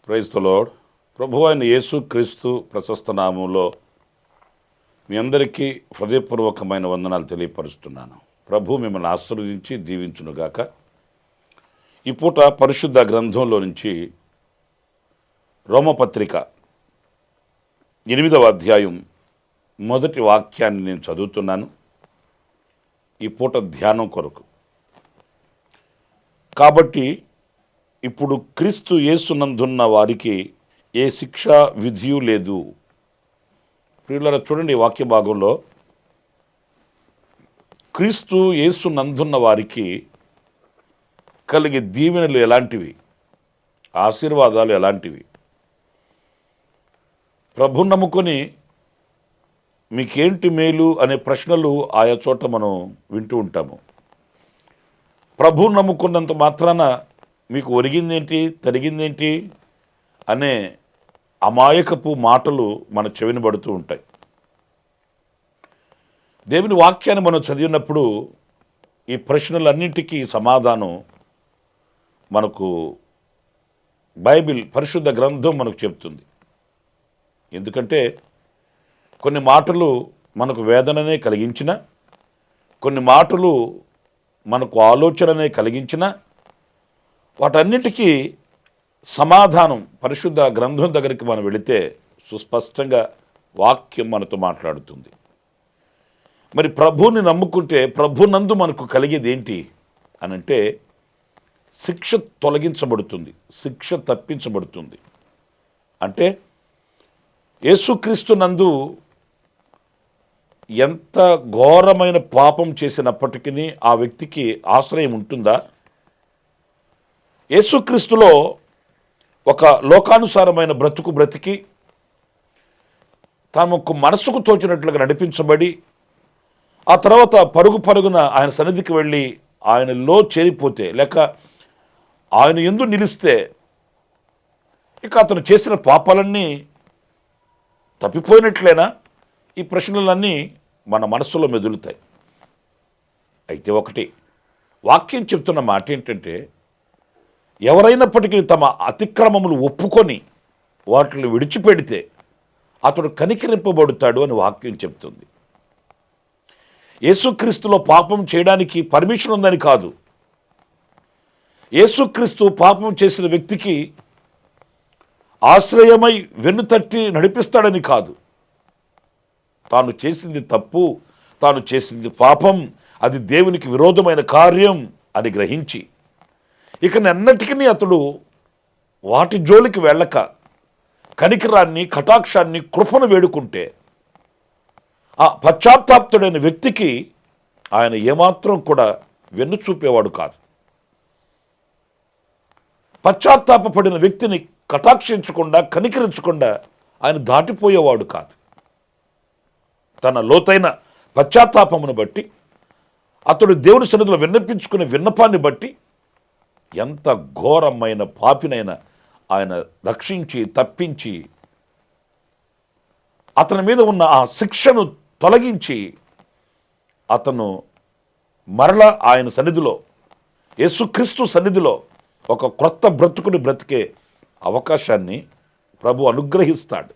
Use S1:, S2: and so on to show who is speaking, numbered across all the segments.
S1: Praise the lord. ప్రభువైన యేసుక్రీస్తు ప్రశస్త నామంలో మీ అందరికీ హృదయపూర్వకమైన వందనాలు తెలియపరుస్తున్నాను. ప్రభు మిమ్మల్ని ఆశీర్వదించి దీవించునుగాక. ఈ పూట పరిశుద్ధ గ్రంథంలో నుంచి రోమపత్రిక 8వ అధ్యాయం మొదటి వాక్యాన్ని నేను చదువుతున్నాను ఈ పూట ధ్యానం కొరకు. కాబట్టి ఇప్పుడు క్రీస్తు యేసునందున్న వారికి ఏ శిక్ష విధియు లేదు. ప్రియులారా, చూడండి ఈ వాక్య భాగంలో క్రీస్తు యేసునందున్న వారికి కలిగే దీవెనలు ఎలాంటివి, ఆశీర్వాదాలు ఎలాంటివి. ప్రభు నమ్ముకొని మీకేంటి మేలు అనే ప్రశ్నలు ఆయా చోట మనం వింటూ ఉంటాము. ప్రభు నమ్ముకున్నంత మాత్రాన మీకు ఒరిగిందేంటి, తరిగిందేంటి అనే అమాయకపు మాటలు మన చెవిన పడుతూ ఉంటాయి. దేవుని వాక్యాన్ని మనం చదివినప్పుడు ఈ ప్రశ్నలన్నింటికీ సమాధానం మనకు బైబిల్ పరిశుద్ధ గ్రంథం మనకు చెప్తుంది. ఎందుకంటే కొన్ని మాటలు మనకు వేదననే కలిగించిన, కొన్ని మాటలు మనకు ఆలోచననే కలిగించిన, వాటన్నిటికీ సమాధానం పరిశుద్ధ గ్రంథం దగ్గరికి మనం వెళితే సుస్పష్టంగా వాక్యం మనతో మాట్లాడుతుంది. మరి ప్రభువుని నమ్ముకుంటే ప్రభునందు మనకు కలిగేది ఏంటి అనంటే శిక్ష తొలగించబడుతుంది, శిక్ష తప్పించబడుతుంది. అంటే యేసుక్రీస్తు నందు ఎంత ఘోరమైన పాపం చేసినప్పటికీ ఆ వ్యక్తికి ఆశ్రయం ఉంటుందా? యేసుక్రీస్తులో ఒక లోకానుసారమైన బ్రతికి తమకు మనసుకు తోచినట్లుగా నడిపించబడి ఆ తర్వాత పరుగున ఆయన సన్నిధికి వెళ్ళి ఆయనలో చేరిపోతే, లేక ఆయన యందు నిలిస్తే ఇక అతను చేసిన పాపాలన్నీ తప్పిపోయినట్లేనా? ఈ ప్రశ్నలన్నీ మన మనస్సులో మెదులుతాయి. అయితే ఒకటి వాక్యం చెప్తున్న మాట ఏంటంటే, ఎవరైనప్పటికీ తమ అతిక్రమములు ఒప్పుకొని వాటిని విడిచిపెడితే అతడు కనికరింపబడుతాడు అని వాక్యం చెప్తుంది. యేసుక్రీస్తులో పాపం చేయడానికి పర్మిషన్ ఉందని కాదు, యేసుక్రీస్తు పాపం చేసిన వ్యక్తికి ఆశ్రయమై వెన్నుతట్టి నడిపిస్తాడని కాదు. తాను చేసింది తప్పు, తాను చేసింది పాపం, అది దేవునికి విరోధమైన కార్యం అని గ్రహించి ఇక ఎన్నటికీ అతడు వాటి జోలికి వెళ్ళక కనికరాన్ని, కటాక్షాన్ని, కృపను వేడుకుంటే ఆ పశ్చాత్తాప్తుడైన వ్యక్తికి ఆయన ఏమాత్రం కూడా వెన్ను చూపేవాడు కాదు. పశ్చాత్తాపడిన వ్యక్తిని కటాక్షించకుండా, కనికరించకుండా ఆయన దాటిపోయేవాడు కాదు. తన లోతైన పశ్చాత్తాపమును బట్టి, అతడు దేవుని సన్నిధిలో విన్నపించుకునే విన్నపాన్ని బట్టి ఎంత ఘోరమైన పాపినైనా ఆయన రక్షించి తప్పించి అతని మీద ఉన్న ఆ శిక్షను తొలగించి అతను మరల ఆయన సన్నిధిలో, యేసుక్రీస్తు సన్నిధిలో ఒక క్రొత్త బ్రతుకుని బ్రతికే అవకాశాన్ని ప్రభు అనుగ్రహిస్తాడు.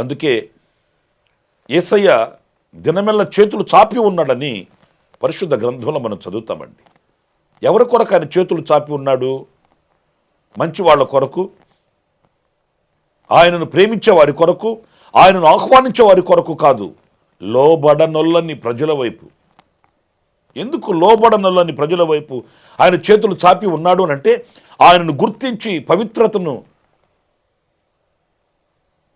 S1: అందుకే యేసయ్య దినమెల్ల చేతులు చాపి ఉన్నాడని పరిశుద్ధ గ్రంథంలో మనం చదువుతామండి. ఎవరి కొరకు ఆయన చేతులు చాపి ఉన్నాడు? మంచి వాళ్ళ కొరకు, ఆయనను ప్రేమించే వారి కొరకు, ఆయనను ఆహ్వానించే వారి కొరకు కాదు, లోబడనొల్లని ప్రజల వైపు. ఎందుకు లోబడనొల్లని ప్రజల వైపు ఆయన చేతులు చాపి ఉన్నాడు అంటే, ఆయనను గుర్తించి పవిత్రతను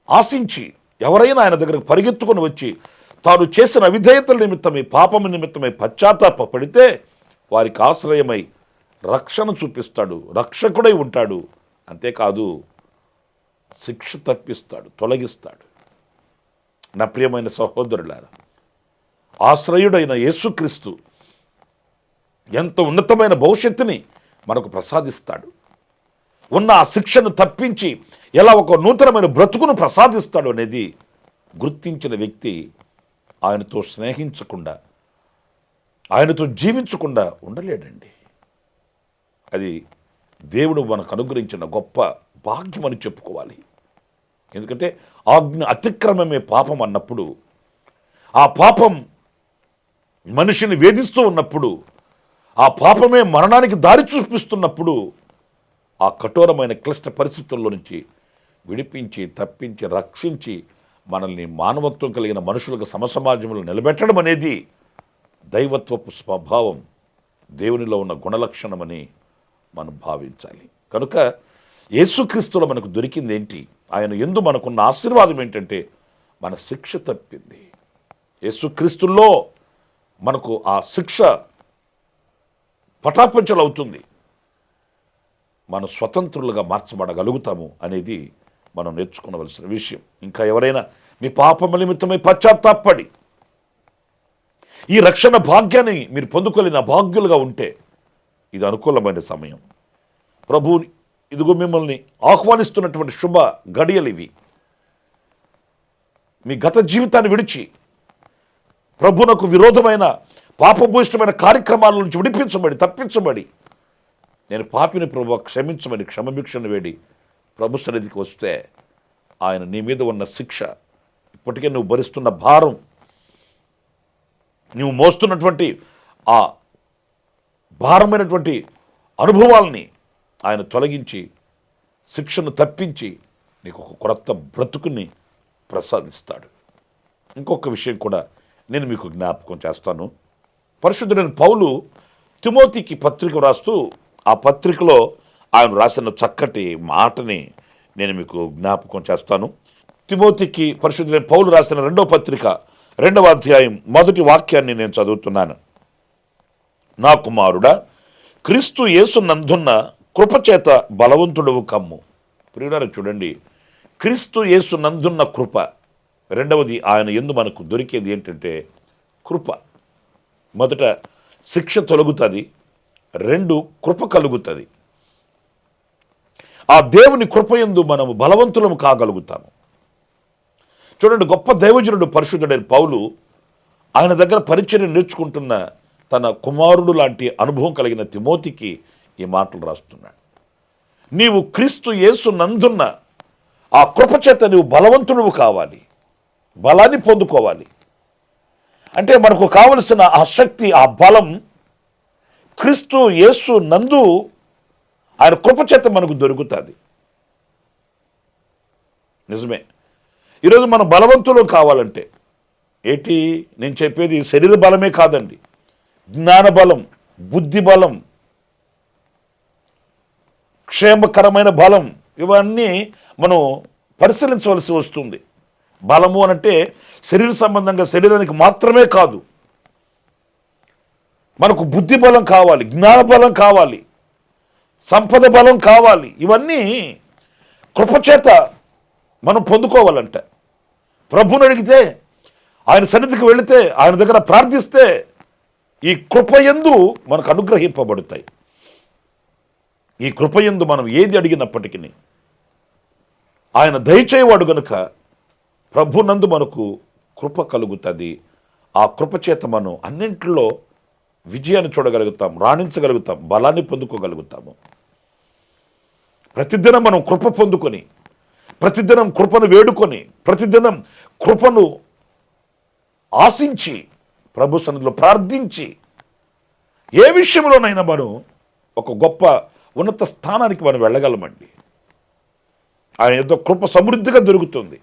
S1: ఆశించి ఎవరైనా ఆయన దగ్గరకు పరిగెత్తుకొని వచ్చి తాను చేసిన అవిధేయతల నిమిత్తమై, పాపము నిమిత్తమై పశ్చాత్తాపడితే వారికి ఆశ్రయమై రక్షణ చూపిస్తాడు, రక్షకుడై ఉంటాడు. అంతేకాదు శిక్ష తప్పిస్తాడు, తొలగిస్తాడు. నా ప్రియమైన సహోదరులారా, ఆశ్రయుడైన యేసుక్రీస్తు ఎంత ఉన్నతమైన భవిష్యత్తుని మనకు ప్రసాదిస్తాడు. ఉన్న ఆ శిక్షను తప్పించి ఎలా ఒక నూతనమైన బ్రతుకును ప్రసాదిస్తాడు అనేది గుర్తించిన వ్యక్తి ఆయనతో స్నేహించకుండా, ఆయనతో జీవించకుండా ఉండలేడండి. అది దేవుడు మనకు అనుగ్రహించిన గొప్ప భాగ్యం అని చెప్పుకోవాలి. ఎందుకంటే ఆజ్ఞ అతిక్రమమే పాపం అన్నప్పుడు, ఆ పాపం మనిషిని వేధిస్తూ ఉన్నప్పుడు, ఆ పాపమే మరణానికి దారి చూపిస్తున్నప్పుడు, ఆ కఠోరమైన క్లిష్ట పరిస్థితుల్లో నుంచి విడిపించి, తప్పించి, రక్షించి మనల్ని మానవత్వం కలిగిన మనుషులకు సమసమాజంలో నిలబెట్టడం అనేది దైవత్వపు స్వభావం, దేవునిలో ఉన్న గుణలక్షణమని మనం భావించాలి. కనుక యేసుక్రీస్తులో మనకు దొరికింది ఏంటి? ఆయన యందు మనకున్న ఆశీర్వాదం ఏంటంటే మన శిక్ష తప్పింది. యేసుక్రీస్తుల్లో మనకు ఆ శిక్ష పటాపంచలు అవుతుంది. మనం స్వతంత్రులుగా మార్చబడగలుగుతాము అనేది మనం నేర్చుకోవలసిన విషయం. ఇంకా ఎవరైనా మీ పాపము నిమిత్తమై పశ్చాత్తాపడి ఈ రక్షణ భాగ్యాన్ని మీరు పొందుకోలేని భాగ్యులుగా ఉంటే ఇది అనుకూలమైన సమయం. ప్రభు ఇదిగో మిమ్మల్ని ఆహ్వానిస్తున్నటువంటి శుభ గడియలు ఇవి. మీ గత జీవితాన్ని విడిచి ప్రభునకు విరోధమైన పాపభూయిష్టమైన కార్యక్రమాల నుంచి విడిపించబడి, తప్పించబడి, నేను పాపిని ప్రభు క్షమించమని క్షమభిక్షను వేడి ప్రభు సన్నిధికి వస్తే ఆయన నీ మీద ఉన్న శిక్ష, ఇప్పటికే నువ్వు భరిస్తున్న భారం, నువ్వు మోస్తున్నటువంటి ఆ భారమైనటువంటి అనుభవాల్ని ఆయన తొలగించి, శిక్షను తప్పించి నీకు ఒక కొత్త బ్రతుకుని ప్రసాదిస్తాడు. ఇంకొక విషయం కూడా నేను మీకు జ్ఞాపకం చేస్తాను. పరిశుద్ధుడైన పౌలు తిమోతికి పత్రిక రాస్తూ, ఆ పత్రికలో ఆయన రాసిన చక్కటి మాటని నేను మీకు జ్ఞాపకం చేస్తాను. తిమోతికి పరిశుద్ధుడైన పౌలు రాసిన 2వ పత్రిక 2వ అధ్యాయం 1వ వాక్యాన్ని నేను చదువుతున్నాను. నా కుమారుడా, క్రీస్తు యేసు నందున్న కృపచేత బలవంతుడవు కమ్ము. ప్రియులారా చూడండి, క్రీస్తు యేసు నందున్న కృప. రెండవది ఆయన యందు మనకు దొరికేది ఏంటంటే కృప. మొదట శిక్ష తొలగుతుంది, 2 కృప కలుగుతుంది. ఆ దేవుని కృపయందు మనము బలవంతులము కాగలుగుతాము. చూడండి, గొప్ప దైవజనుడు పరిశుద్ధుడైన పౌలు ఆయన దగ్గర పరిచర్య నేర్చుకుంటున్న తన కుమారుడు లాంటి అనుభవం కలిగిన తిమోతికి ఈ మాటలు రాస్తున్నాడు. నీవు క్రీస్తు యేసు నందున్న ఆ కృపచేత నీవు బలవంతుడు కావాలి, బలాన్ని పొందుకోవాలి. అంటే మనకు కావలసిన ఆ శక్తి, ఆ బలం క్రీస్తు యేసు నందు ఆయన కృపచేత మనకు దొరుకుతుంది. నిజమే. ఈరోజు మనం బలవంతులు కావాలంటే ఏంటి నేను చెప్పేది? శరీర బలమే కాదండి, జ్ఞాన బలం, బుద్ధి బలం, క్షేమకరమైన బలం, ఇవన్నీ మనం పరిశీలించవలసి వస్తుంది. బలము అనంటే శరీర సంబంధంగా శరీరానికి మాత్రమే కాదు, మనకు బుద్ధి బలం కావాలి, జ్ఞాన బలం కావాలి, సంపద బలం కావాలి. ఇవన్నీ కృపచేత మనం పొందుకోవాలంట. ప్రభువుని అడిగితే, ఆయన సన్నిధికి వెళితే, ఆయన దగ్గర ప్రార్థిస్తే ఈ కృపయందు మనకు అనుగ్రహింపబడతాయి. ఈ కృపయందు మనం ఏది అడిగినప్పటికీ ఆయన దయచేయవాడు గనుక ప్రభునందు మనకు కృప కలుగుతుంది. ఆ కృపచేత మనం అన్నింటిలో విజయాన్ని చూడగలుగుతాం, రాణించగలుగుతాం, బలాన్ని పొందుకోగలుగుతాము. ప్రతిదినం మనం కృప పొందుకొని, ప్రతిదినం కృపను వేడుకొని, ప్రతిదినం కృపను ఆశించి, ప్రభు సన్నిధిలో ప్రార్థించి, ఏ విషయంలోనైనా మనం ఒక గొప్ప ఉన్నత స్థానానికి మనం వెళ్ళగలమండి. ఆయన ఎంతో కృప సమృద్ధిగా దొరుకుతుంది.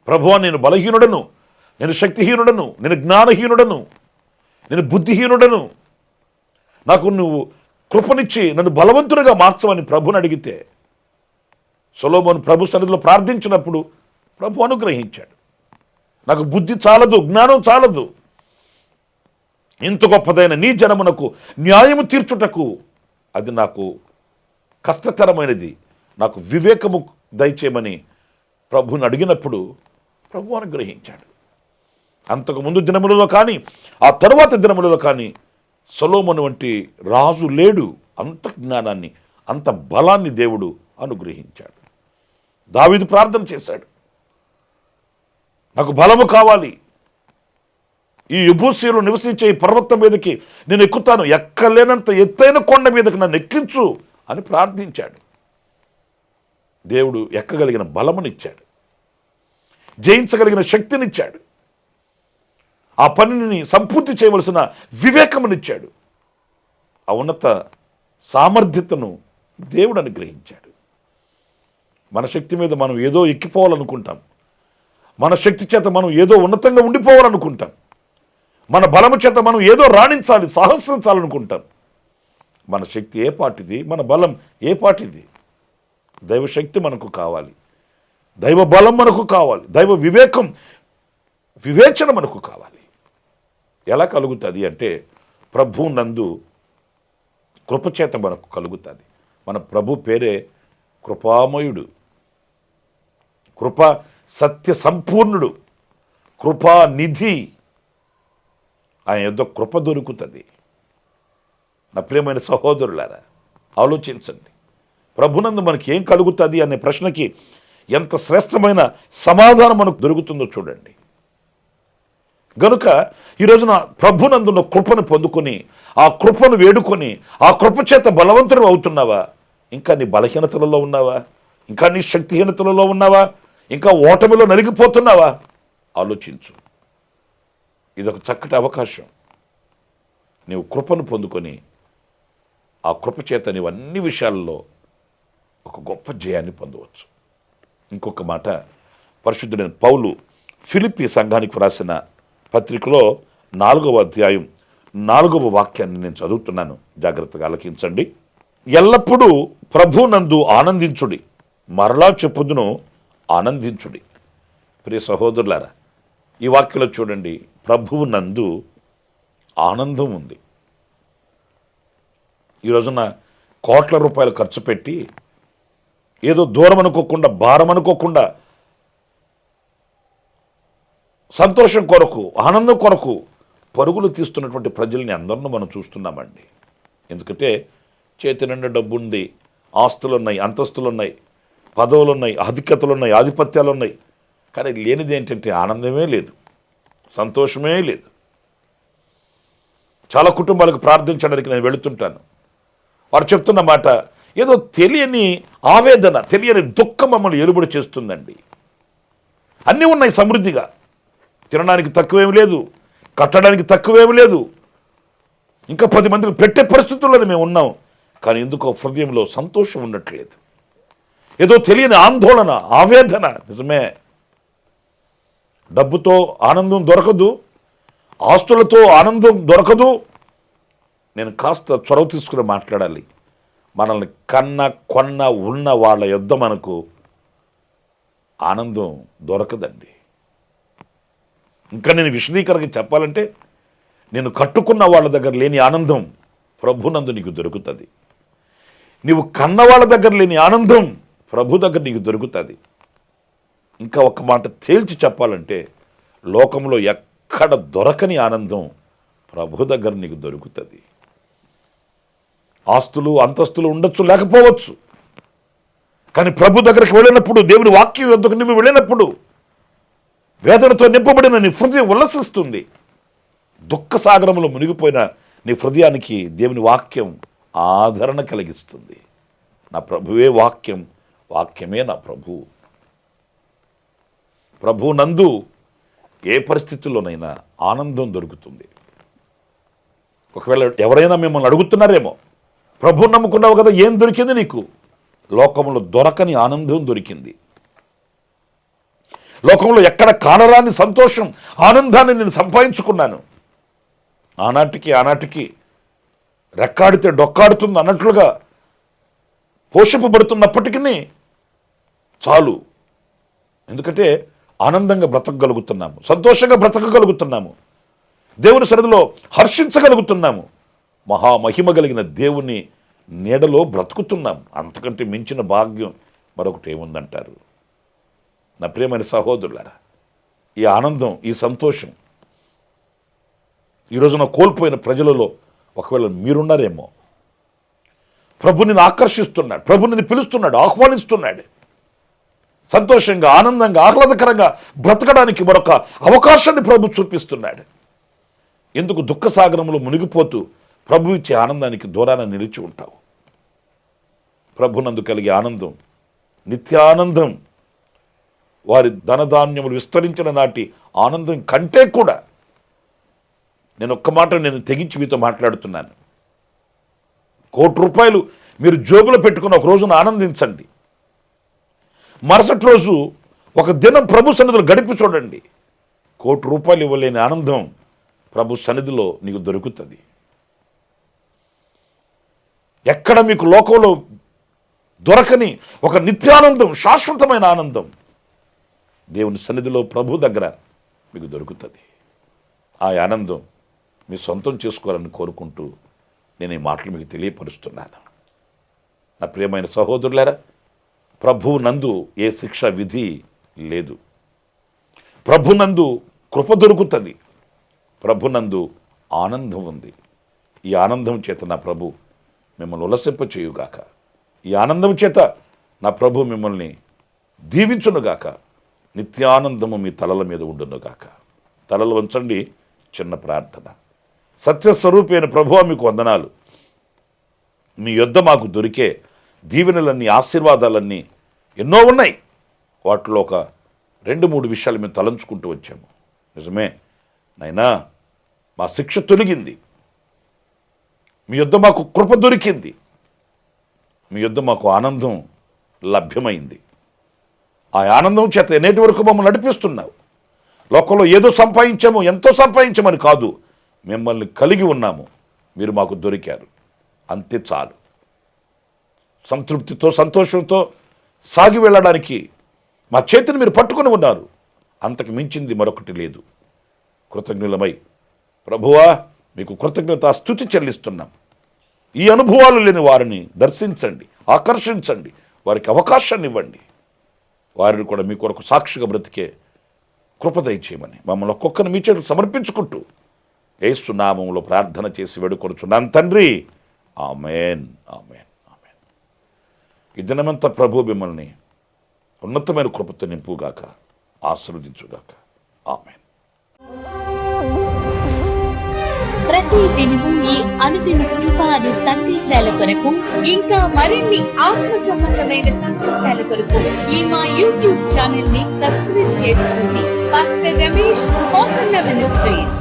S1: ప్రభువా, నేను బలహీనుడను, నేను శక్తిహీనుడను, నేను జ్ఞానహీనుడను, నేను బుద్ధిహీనుడను, నాకు నువ్వు కృపనిచ్చి నన్ను బలవంతుడిగా మార్చమని ప్రభుని అడిగితే, సొలొమోను ప్రభు సన్నిధిలో ప్రార్థించినప్పుడు ప్రభు అనుగ్రహించాడు. నాకు బుద్ధి చాలదు, జ్ఞానం చాలదు, ఇంత గొప్పదైన నీ జనమునకు న్యాయము తీర్చుటకు అది నాకు కష్టతరమైనది, నాకు వివేకము దయచేయమని ప్రభువుని అడిగినప్పుడు ప్రభు అనుగ్రహించాడు. అంతకుముందు దినములలో కానీ ఆ తరువాత దినములలో కానీ సొలొమోను వంటి రాజు లేడు. అంత జ్ఞానాన్ని, అంత బలాన్ని దేవుడు అనుగ్రహించాడు. దావీదు ప్రార్థన చేశాడు, నాకు బలము కావాలి, ఈ యెబూసీయులు నివసించే ఈ పర్వతం మీదకి నేను ఎక్కుతాను, ఎక్కలేనంత ఎత్తైన కొండ మీదకి నన్ను ఎక్కించు అని ప్రార్థించాడు. దేవుడు ఎక్కగలిగిన బలమునిచ్చాడు, జయించగలిగిన శక్తినిచ్చాడు, ఆ పనిని సంపూర్తి చేయవలసిన వివేకమునిచ్చాడు, ఆ ఉన్నత సామర్థ్యతను దేవుడు అనుగ్రహించాడు. మన శక్తి మీద మనం ఏదో ఎక్కిపోవాలనుకుంటాం, మన శక్తి చేత మనం ఏదో ఉన్నతంగా ఉండిపోవాలనుకుంటాం, మన బలము చేత మనం ఏదో రాణించాలి, సాహసించాలనుకుంటాం. మన శక్తి ఏ పాటిది, మన బలం ఏ పాటిది? దైవశక్తి మనకు కావాలి, దైవ బలం మనకు కావాలి, దైవ వివేచన మనకు కావాలి. ఎలా కలుగుతుంది అంటే ప్రభు నందు కృపచేత మనకు కలుగుతుంది. మన ప్రభు పేరే కృపామయుడు, కృపా సత్య సంపూర్ణుడు, కృపానిధి. ఆయన యొద్ద కృప దొరుకుతుంది. నా ప్రియమైన సహోదరులారా, ఆలోచించండి, ప్రభునందు మనకి ఏం కలుగుతుంది అనే ప్రశ్నకి ఎంత శ్రేష్టమైన సమాధానం మనకు దొరుకుతుందో చూడండి. గనుక ఈ రోజున ప్రభునందున్న కృపను పొందుకొని, ఆ కృపను వేడుకొని, ఆ కృప చేత బలవంతుడు అవుతున్నావా? ఇంకా నీ బలహీనతలలో ఉన్నావా? ఇంకా నీ శక్తిహీనతలలో ఉన్నావా? ఇంకా ఓటమిలో నలిగిపోతున్నావా? ఆలోచించు. ఇదొక చక్కటి అవకాశం. నీవు కృపను పొందుకొని ఆ కృప చేత నీవు అన్ని విషయాల్లో ఒక గొప్ప జయాన్ని పొందవచ్చు. ఇంకొక మాట, పరిశుద్ధుడైన పౌలు ఫిలిప్పీ సంఘానికి వ్రాసిన పత్రికలో 4వ అధ్యాయం 4వ వాక్యాన్ని నేను చదువుతున్నాను, జాగ్రత్తగా ఆలకించండి. ఎల్లప్పుడూ ప్రభునందు ఆనందించుడి, మరలా చెప్పుదును ఆనందించుడి. ప్రియ సహోదరులారా, ఈ వాక్యంలో చూడండి, ప్రభువు నందు ఆనందం ఉంది. ఈ రోజున కోట్ల రూపాయలు ఖర్చు పెట్టి ఏదో దూరం అనుకోకుండా, భారం అనుకోకుండా, సంతోషం కొరకు, ఆనందం కొరకు పరుగులు తీస్తున్నటువంటి ప్రజల్ని అందరినీ మనం చూస్తున్నామండి. ఎందుకంటే చేతి నిండా డబ్బు ఉంది, ఆస్తులు ఉన్నాయి, అంతస్తులు ఉన్నాయి, పదవులు ఉన్నాయి, ఆధిక్యతలు ఉన్నాయి, ఆధిపత్యాలు ఉన్నాయి. కానీ లేనిది ఏంటంటే ఆనందమే లేదు, సంతోషమే లేదు. చాలా కుటుంబాలకు ప్రార్థించడానికి నేను వెళుతుంటాను. వారు చెప్తున్న మాట, ఏదో తెలియని ఆవేదన, తెలియని దుఃఖం మమ్మల్ని ఎలుబడి చేస్తుందండి. అన్నీ ఉన్నాయి సమృద్ధిగా, తినడానికి తక్కువేమి లేదు, కట్టడానికి తక్కువేమి లేదు, ఇంకా 10 మందికి పెట్టే పరిస్థితుల్లోనే మేము ఉన్నాం. కానీ ఎందుకో హృదయంలో సంతోషం ఉండట్లేదు, ఏదో తెలియని ఆందోళన, ఆవేదన. నిజమే, డబ్బుతో ఆనందం దొరకదు, ఆస్తులతో ఆనందం దొరకదు. నేను కాస్త చొరవ తీసుకుని మాట్లాడాలి. మనల్ని కొన్న ఉన్న వాళ్ళ యొద్ద మనకు ఆనందం దొరకదండి. ఇంకా నేను విశదీకరణగా చెప్పాలంటే, నేను కట్టుకున్న వాళ్ళ దగ్గర లేని ఆనందం ప్రభునందు నీకు దొరుకుతుంది. నీవు కన్న వాళ్ళ దగ్గర లేని ఆనందం ప్రభు దగ్గర నీకు దొరుకుతుంది. ఇంకా ఒక మాట తేల్చి చెప్పాలంటే, లోకంలో ఎక్కడ దొరకని ఆనందం ప్రభు దగ్గర నీకు దొరుకుతుంది. ఆస్తులు అంతస్తులు ఉండొచ్చు, లేకపోవచ్చు, కానీ ప్రభు దగ్గరికి వెళ్ళినప్పుడు, దేవుని వాక్యం వద్దకు నువ్వు వెళ్ళినప్పుడు వేదనతో నింపబడిన నీ హృదయం ఉల్లసిస్తుంది. దుఃఖ సాగరంలో మునిగిపోయిన నీ హృదయానికి దేవుని వాక్యం ఆదరణ కలిగిస్తుంది. నా ప్రభువే వాక్యం, వాక్యమే నా ప్రభువు. ప్రభు నందు ఏ పరిస్థితుల్లోనైనా ఆనందం దొరుకుతుంది. ఒకవేళ ఎవరైనా మిమ్మల్ని అడుగుతున్నారేమో, ప్రభు నమ్ముకున్నావు కదా, ఏం దొరికింది నీకు? లోకంలో దొరకని ఆనందం దొరికింది. లోకంలో ఎక్కడ కానరాని సంతోషం, ఆనందాన్ని నేను సంపాదించుకున్నాను. ఆనాటికి రెక్కాడితే డొక్కాడుతుంది అన్నట్లుగా పోషింపబడుతున్నప్పటికీ చాలు. ఎందుకంటే ఆనందంగా బ్రతకగలుగుతున్నాము, సంతోషంగా బ్రతకగలుగుతున్నాము. దేవుని సన్నిధిలో హర్షించగలుగుతున్నాము. మహామహిమ కలిగిన దేవుని నీడలో బ్రతుకుతున్నాం. అంతకంటే మించిన భాగ్యం మరొకటి ఏముందంటారు? నా ప్రియమైన సహోదరులారా, ఈ ఆనందం, ఈ సంతోషం ఈ రోజున కోల్పోయిన ప్రజలలో ఒకవేళ మీరున్నారేమో. ప్రభుని ఆకర్షిస్తున్నాడు, ప్రభుని పిలుస్తున్నాడు, ఆహ్వానిస్తున్నాడు. సంతోషంగా, ఆనందంగా, ఆహ్లాదకరంగా బ్రతకడానికి మరొక అవకాశాన్ని ప్రభు చూపిస్తున్నాడు. ఎందుకు దుఃఖసాగరంలో మునిగిపోతూ ప్రభు ఇచ్చే ఆనందానికి దూరాన నిలిచి ఉంటావు? ప్రభునందు కలిగే ఆనందం నిత్యానందం. వారి ధనధాన్యములు విస్తరించిన నాటి ఆనందం కంటే కూడా, నేను ఒక్క మాట నేను తెగించి మీతో మాట్లాడుతున్నాను. ₹1,00,00,000 మీరు జోబులో పెట్టుకుని ఒక రోజున ఆనందించండి. మరుసటి రోజు ఒక దినం ప్రభు సన్నిధిలో గడిపి చూడండి. ₹1,00,00,000 ఇవ్వలేని ఆనందం ప్రభు సన్నిధిలో నీకు దొరుకుతుంది. ఎక్కడ మీకు లోకంలో దొరకని ఒక నిత్యానందం, శాశ్వతమైన ఆనందం దేవుని సన్నిధిలో ప్రభు దగ్గర మీకు దొరుకుతుంది. ఆ ఆనందం మీ సొంతం చేసుకోవాలని కోరుకుంటూ నేను ఈ మాటలు మీకు తెలియపరుస్తున్నాను. నా ప్రియమైన సహోదరులారా, ప్రభువు నందు ఏ శిక్ష విధి లేదు. ప్రభునందు కృప దొరుకుతుంది. ప్రభునందు ఆనందం ఉంది. ఈ ఆనందం చేత నా ప్రభు మిమ్మల్ని ఉల్లసింప చేయుగాక. ఈ ఆనందం చేత నా ప్రభు మిమ్మల్ని దీవించునుగాక. నిత్యానందము మీ తలల మీద ఉండునుగాక. తలలు వంచండి. చిన్న ప్రార్థన. సత్యస్వరూపైన ప్రభువా, మీకు వందనాలు. మీ యొద్ద మాకు దొరికే దీవెనలన్నీ, ఆశీర్వాదాలన్నీ ఎన్నో ఉన్నాయి. వాటిలో ఒక 2-3 విషయాలు మేము తలంచుకుంటూ వచ్చాము. నిజమే నైనా, మా శిక్ష తొలగింది. మీ యొద్ద మాకు కృప దొరికింది. మీ యొద్ద మాకు ఆనందం లభ్యమైంది. ఆ ఆనందం చేత నేటి వరకు మమ్మల్ని నడిపిస్తున్నావు. లోకంలో ఏదో సంపాదించాము, ఎంతో సంపాదించామని కాదు, మిమ్మల్ని కలిగి ఉన్నాము. మీరు మాకు దొరికారు, అంతే చాలు. సంతృప్తితో, సంతోషంతో సాగి వెళ్ళడానికి మా చేతిని మీరు పట్టుకొని ఉన్నారు. అంతకు మించింది మరొకటి లేదు. కృతజ్ఞులమై ప్రభువా, మీకు కృతజ్ఞత స్తుతి చెల్లిస్తున్నాం. ఈ అనుభవాలు లేని వారిని దర్శించండి, ఆకర్షించండి, వారికి అవకాశాన్ని ఇవ్వండి. వారిని కూడా మీ కొరకు సాక్షిగా బ్రతికే కృప దయచేయమని మమ్మల్ని ఒక్కొక్కరిని మీ చేతులకు సమర్పించుకుంటూ యేసు నామములో ప్రార్థన చేసి వేడుకొనుచున్నాను తండ్రి. ఆమేన్, ఆమేన్, ఆమేన్. ఈ దినమంతా ప్రభు మిమ్మల్ని ఉన్నతమైన కృపతో నింపుగాక, ఆశీర్వదించుగాక. ఆమేన్.
S2: ప్రతి దినము ఈ అనుదిన కృపాను సందేశాల కొరకు, ఇంకా మరిన్ని ఆత్మ సంబంధమైన సందేశాల కొరకు ఈ మా యూట్యూబ్ ఛానల్ ని సబ్స్క్రైబ్ చేసుకోండి. Pastor Ramesh, hosanna ministries.